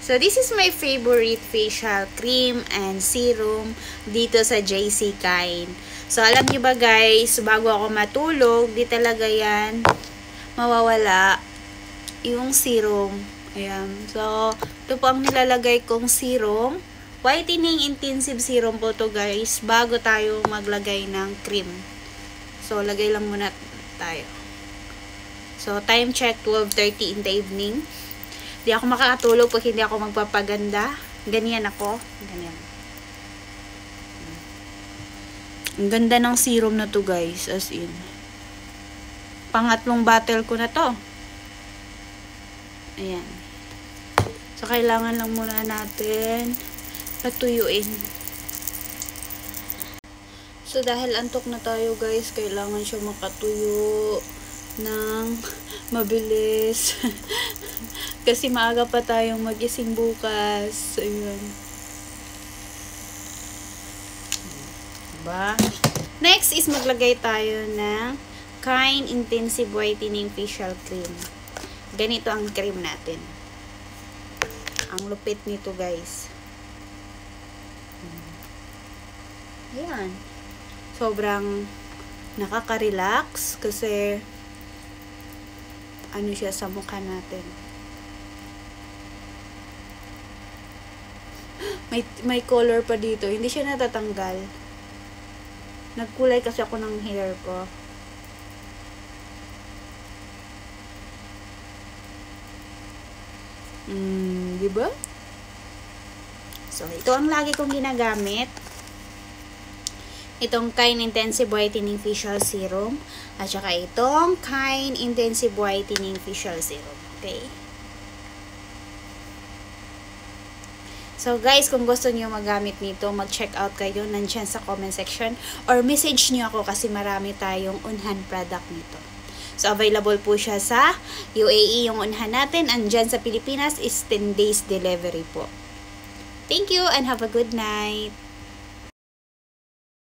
So, this is my favorite facial cream and serum dito sa JC Kind. So, alam nyo ba guys, bago ako matulog, di talaga yan mawawala yung serum. Ayan. So, ito po ang nilalagay kong serum. Whitening Intensive Serum po to guys, bago tayo maglagay ng cream. So, lagay lang muna tayo. So, time check, 12:30 in the evening. Hindi ako makakatulog pag hindi ako magpapaganda. Ganyan ako. Ganyan. Ang ganda ng serum na to guys. As in. Pangatlong bottle ko na to. Ayan. So, kailangan lang muna natin patuyuin. So, dahil antok na tayo guys, kailangan siya makatuyo ng mabilis. Kasi maaga pa tayong magising bukas. Ayun. Diba? Next is maglagay tayo ng Kind Intensive Whitening Facial Cream. Ganito ang cream natin. Ang lupit nito guys. Ayan. Sobrang nakaka-relax kasi ano siya sa mukha natin. May color pa dito. Hindi siya natatanggal. Nagkulay kasi ako ng hair ko. Diba? So, ito ang lagi kong ginagamit. Itong Kind Intensive Whitening Facial Serum. At saka itong Kind Intensive Whitening Facial Serum. Okay? So guys, kung gusto niyo magamit nito, mag-check out kayo. Nandyan sa comment section. Or message niyo ako kasi marami tayong unhan product nito. So available po siya sa UAE. Yung unhan natin. Andyan sa Pilipinas is 10 days delivery po. Thank you and have a good night.